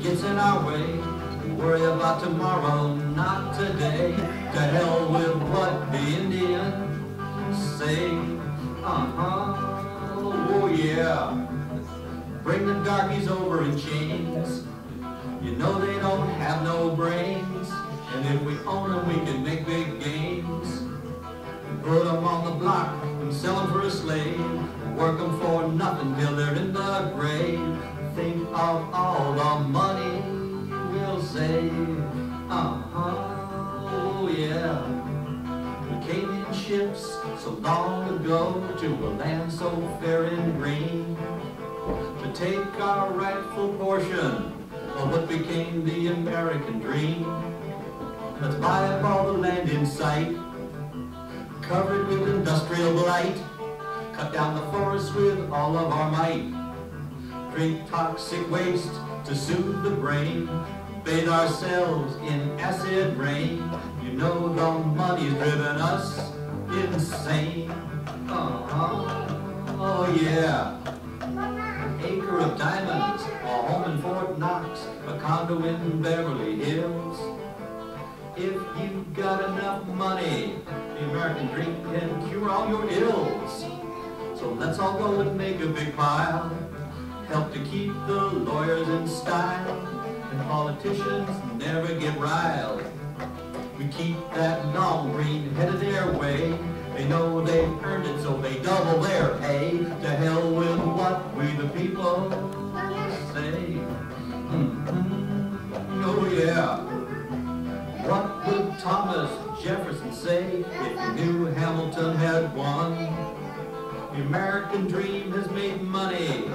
gets in our way. We worry about tomorrow, not today. To hell with what the Indians say. Oh yeah. Bring the darkies over in chains. You know they don't have no brains. And if we own them, we can make big gains. Put them on the block and sell them for a slave. Work them for nothing till they're in the grave. Think of all the money we'll save. Oh yeah. We came in ships so long ago to a land so fair and green, to take our rightful portion of what became the American dream. Let's buy up all the land in sight, covered with industrial blight. Cut down the forests with all of our might. Drink toxic waste to soothe the brain. Bathe ourselves in acid rain. You know the money's driven us insane. Oh yeah. An acre of diamonds, a home in Fort Knox, a condo in Beverly Hills. If you've got enough money, the American dream can cure all your ills. So let's all go and make a big pile. Help to keep the lawyers in style, and politicians never get riled. We keep that long green headed their way. They know they've earned it, so they double their pay. To hell with what we the people say. Oh yeah. What would Thomas Jefferson say if he knew Hamilton had won? The American dream has made money,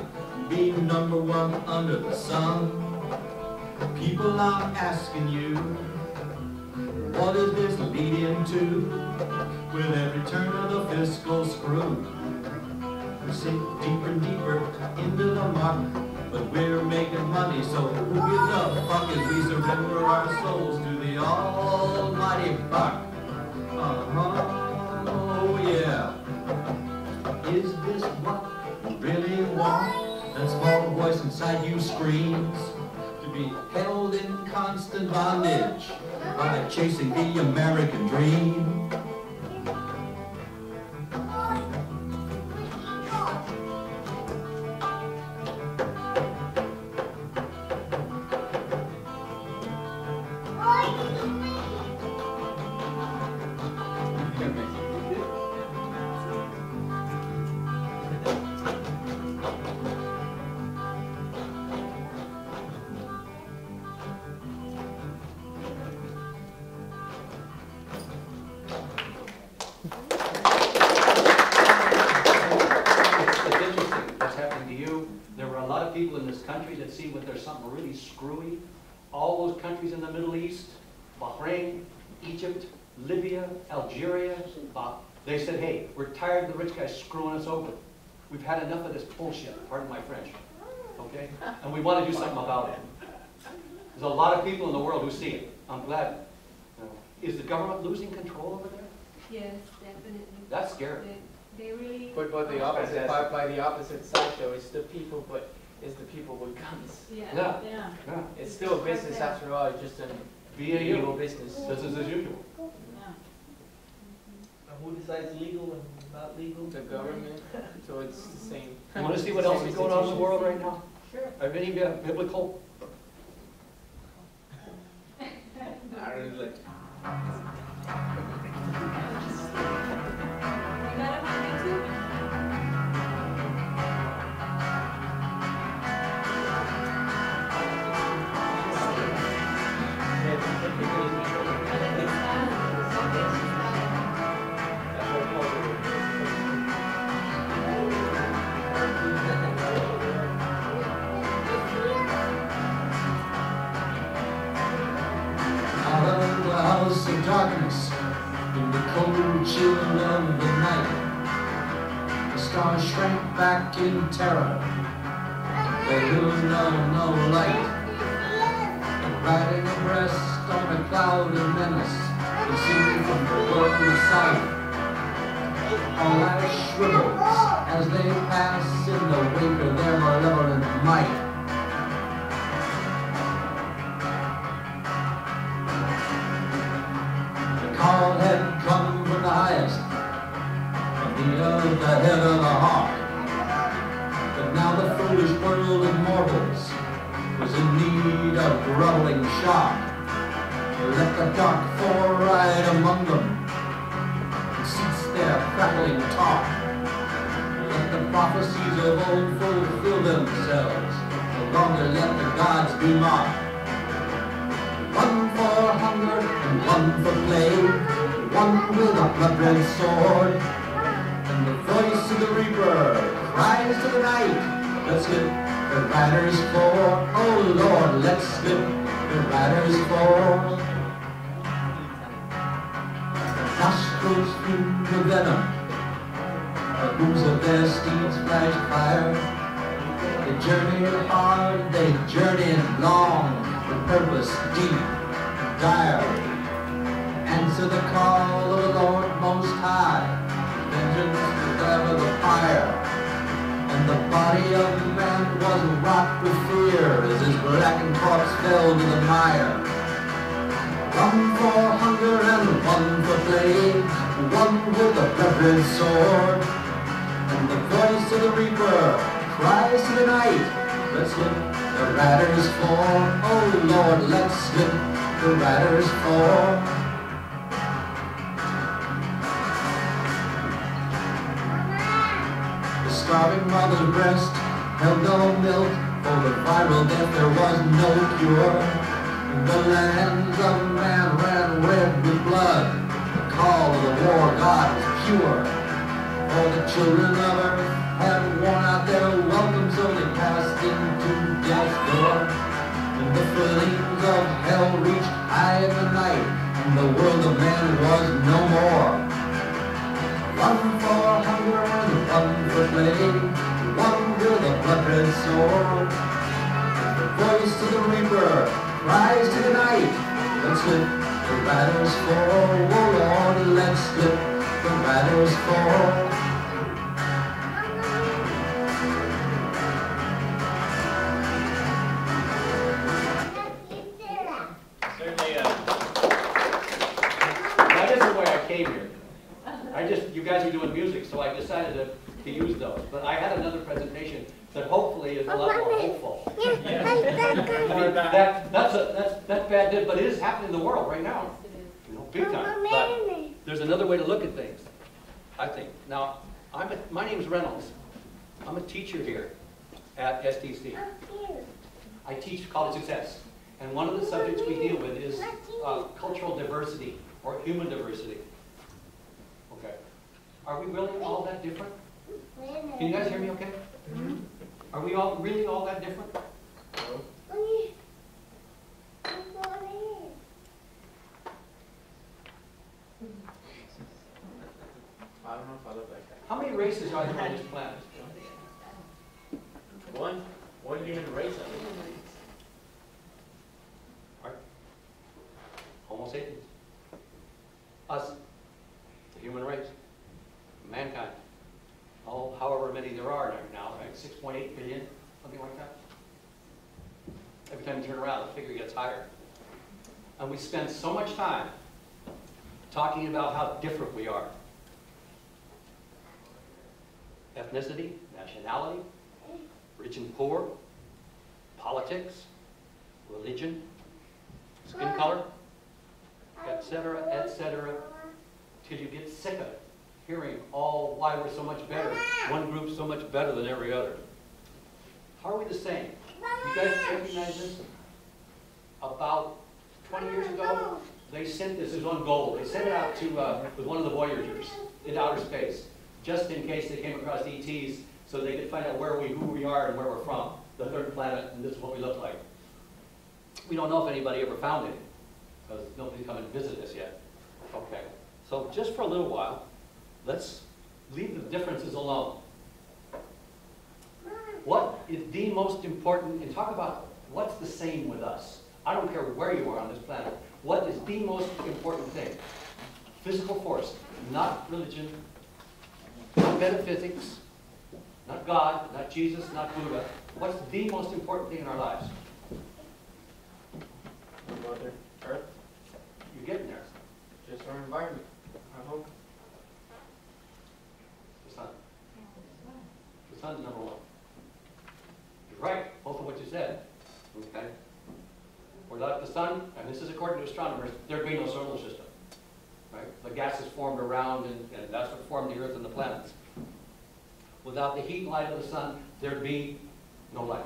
being number one under the sun. People, I'm asking you, what is this leading to? With every turn of the fiscal screw, we sink deeper and deeper into the muck. But we're making money, so who gives a fuck as we surrender our souls to the almighty buck? Oh yeah. Is this what you really want? That small voice inside you screams to be held in constant bondage by chasing the American dream. Screwy. All those countries in the Middle East, Bahrain, Egypt, Libya, Algeria, they said, hey, we're tired of the rich guys screwing us over. We've had enough of this bullshit, pardon my French, okay? And we want to do something about it. There's a lot of people in the world who see it. I'm glad. Is the government losing control over there? Yes, definitely. That's scary. They really... But the opposite, by the opposite side though, it's the people, but it's the people with guns. Yeah. It's still a business after all, it's just an illegal business. Business as usual. Who decides legal and not legal? The government, so it's the same. You want to see what else is going on in the world right now? Sure. Are any biblical? I don't know. You got it on YouTube? Darkness, in the cold chill of the night, the stars shrank back in terror. They knew no light. Riding abreast on a cloud of menace, and seen from the world of sight. All life shrivels as they pass in the wake of their malevolent might. head of a hawk. But now the foolish world of mortals was in need of groveling shock. Let the dark foreride among them and cease their prattling talk. Let the prophecies of old fulfill themselves. No longer let the gods be mocked. One for hunger and one for play, one with a blood-red sword. And the voice of the reaper cries to the night, let's slip the riders for. Oh Lord, let's slip the riders for. Nostrils fume with venom, the hooves of their steeds flash fire. They journeyed hard, they journeyed long, with purpose deep and dire. Answer the call of the Lord Most High, vengeance is ever the fire. And the body of man was rocked with fear as his blackened corpse fell to the mire. One for hunger and one for play, one with a blood-red sword. And the voice of the reaper cries to the night, let's slip the riders for. Oh Lord, let's slip the riders for. The starving mother's breast held no milk, for the viral death there was no cure. The lands of man ran red with blood, the call of the war god was pure. For the children of earth had worn out their welcome, so they passed into death's door. And the flames of hell reached high in the night, and the world of man was no more. One for hunger and one for play, one with a blood-red sword. And the voice of the reaper cries to the night, let's slip the riders for. Oh Lord, let's slip the riders for. That isn't why I came here. You guys are doing music, so I decided to use those. But I had another presentation that hopefully is a lot more hopeful. That's bad, but it is happening in the world right now. You know, big time. But there's another way to look at things, I think. Now, my name's Reynolds. I'm a teacher here at STC. I teach college success. And one of the subjects we deal with is cultural diversity or human diversity. Okay. Are we really all that different? Can you guys hear me okay? Are we all really all that different? No. I don't know if I look like that. How many races are there on this planet? One human race. Homo sapiens. Us, the human race, mankind. Oh, however many there are now, right? 6.8 billion, something like that. Every time you turn around, the figure gets higher. And we spend so much time talking about how different we are. Ethnicity, nationality, rich and poor, politics, religion, skin color, etc., till you get sick of it, hearing all why we're so much better, one group so much better than every other. How are we the same? You guys recognize this? About 20 years ago, they sent this as on gold. They sent it out to with one of the Voyagers into outer space, just in case they came across ETs, so they could find out who we are and where we're from, the third planet, and this is what we look like. We don't know if anybody ever found it, because nobody's come and visited us yet. Okay, so just for a little while, let's leave the differences alone. What is the most important, and talk about what's the same with us. I don't care where you are on this planet. What is the most important thing? Physical force, not religion, not metaphysics, not God, not Jesus, not Buddha. What's the most important thing in our lives? Mother Earth. You're getting there. Just our environment. I hope. The sun. Okay? Without the sun, and this is according to astronomers, there'd be no solar system. Right? The gases formed around, and that's what formed the Earth and the planets. Without the heat and light of the sun, there'd be no life.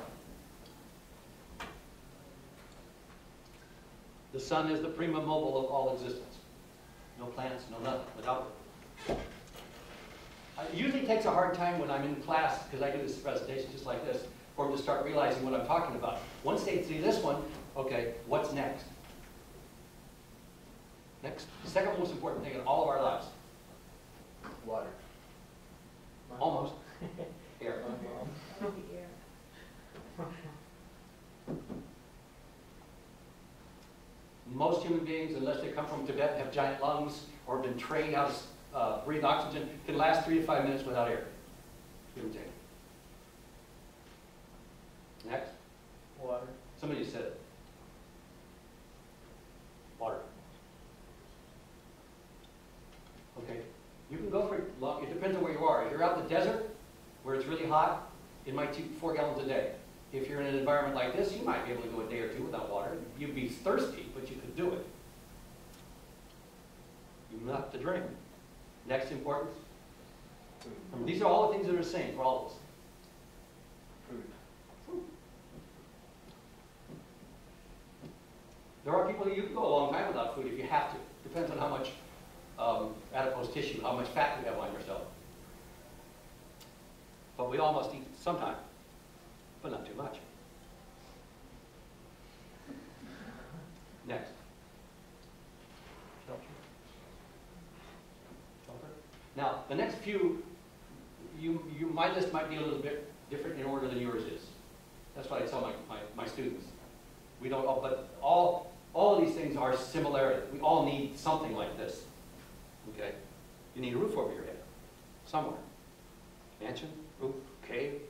The sun is the prima mobile of all existence. No plants, no nothing without it. It usually takes a hard time when I'm in class, because I do this presentation just like this, for them to start realizing what I'm talking about. Once they see this one, okay, what's next? Next, the second most important thing in all of our lives. Water. Almost. Air. Most human beings, unless they come from Tibet, have giant lungs, or been trained how to breathe oxygen, can last 3 to 5 minutes without air. Give and take. Next. Water. Somebody said it. Water. Okay. You can go for long. It depends on where you are. If you're out in the desert, where it's really hot, it might take 4 gallons a day. If you're in an environment like this, you might be able to go a day or two without water. You'd be thirsty, but you could do it. You don't have to drink. Next importance. These are all the things that are the same for all of us. Food. There are people that you can go a long time without food if you have to. Depends on how much adipose tissue, how much fat you have on yourself. But we all must eat sometime, but not too much. Next. Shelter. Shelter. Now, the next few, my list might be a little bit different in order than yours is. That's what I tell my students. We don't, but all of these things are similarity. We all need something like this. Okay? You need a roof over your head, somewhere. Mansion, roof, cave,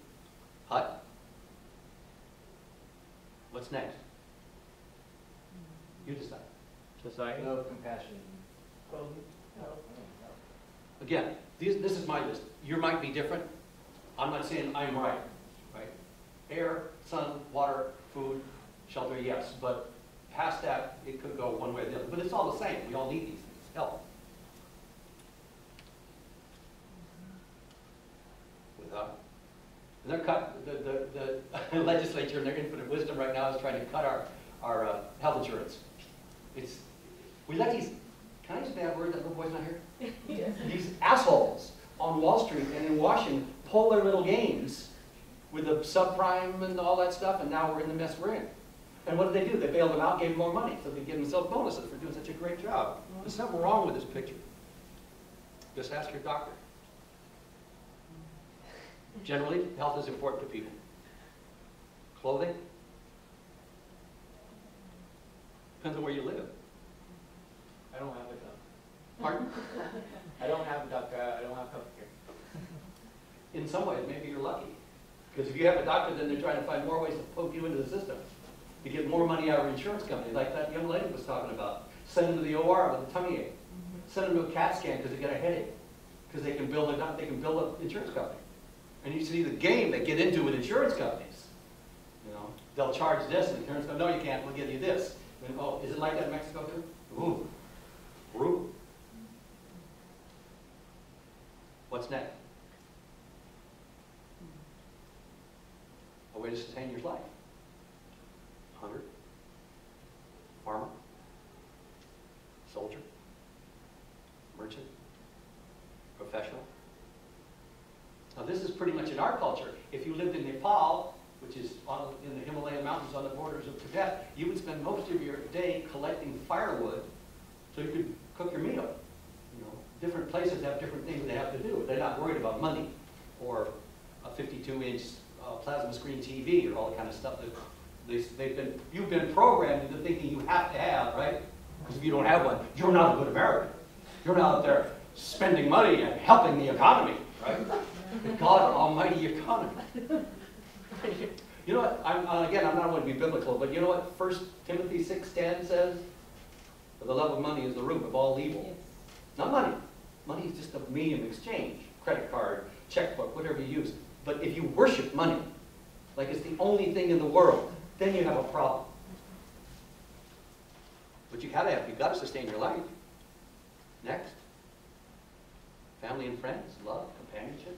hut. What's next? You decide. Society. Love, compassion. Again, this is my list. Yours might be different. I'm not saying I'm right. Air, sun, water, food, shelter, yes. But past that, it could go one way or the other. But it's all the same. We all need these things. Health. Without. And they're cut. The legislature, in their infinite wisdom right now, is trying to cut our health insurance. We let these. Can I use a bad word? That little boy's not here. Yes. These assholes on Wall Street and in Washington pull their little games with the subprime and all that stuff, and now we're in the mess we're in. And what did they do? They bailed them out, gave them more money, so they give themselves bonuses for doing such a great job. There's something wrong with this picture. Just ask your doctor. Generally, health is important to people. Clothing? Depends on where you live. I don't have a duck. Pardon? I don't have a duck. I don't have healthcare. In some ways, maybe you're lucky. Because if you have a doctor, then they're trying to find more ways to poke you into the system. To get more money out of an insurance company, like that young lady was talking about. Send them to the OR with a tummy ache. Send them to a CAT scan because they get a headache. Because they can build an insurance company. And you see the game they get into with insurance companies. You know, they'll charge this, and the insurance company, no, you can't. We'll give you this. And, oh, is it like that in Mexico too? Ooh, brutal. What's next? A way to sustain your life. Hunter, farmer, soldier, merchant, professional. Now this is pretty much in our culture. If you lived in Nepal, which is in the Himalayan mountains on the borders of Tibet, you would spend most of your day collecting firewood so you could cook your meal. You know, different places have different things they have to do. They're not worried about money or a 52-inch plasma screen TV or all the kind of stuff that you've been programmed into thinking you have to have, right? Because if you don't have one, you're not a good American. You're not out there spending money and helping the economy, right? The God Almighty economy. You know what? I'm not going to be biblical, but you know what 1 Timothy 6:10 says? For the love of money is the root of all evil. Yes. Not money. Money is just a medium of exchange. Credit card, checkbook, whatever you use. But if you worship money, like it's the only thing in the world, then you have a problem. But you've got to sustain your life. Next. Family and friends, love, companionship.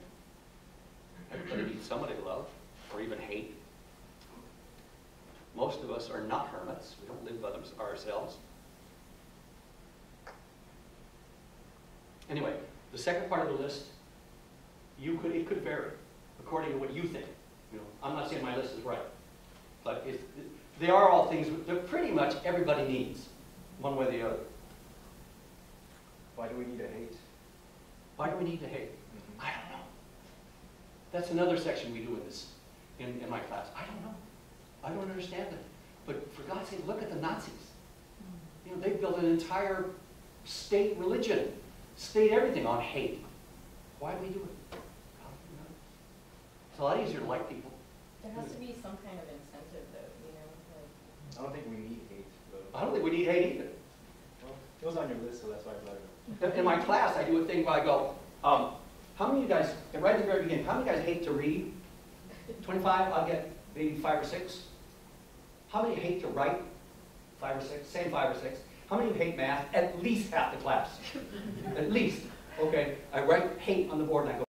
Everybody needs somebody to love, or even hate. Most of us are not hermits. We don't live by ourselves. Anyway, the second part of the list, it could vary according to what you think. You know, I'm not saying my list is right, but they are all things that pretty much everybody needs, one way or the other. Why do we need to hate? Why do we need to hate? I don't know. That's another section we do in this, in my class. I don't know. I don't understand it. But for God's sake, look at the Nazis. You know, they built an entire state religion, state everything on hate. Why do we do it? It's a lot easier to like people. There has to be some kind of incentive, though, you know? Like, I don't think we need hate, though. I don't think we need hate either. Well, it was on your list, so that's why I brought it up. In my class, I do a thing where I go, how many of you guys, right at the very beginning, how many of you guys hate to read? 25, I'll get maybe 5 or 6. How many hate to write? 5 or 6, same 5 or 6. How many of you hate math? At least half the class. At least. Okay, I write hate on the board and I go,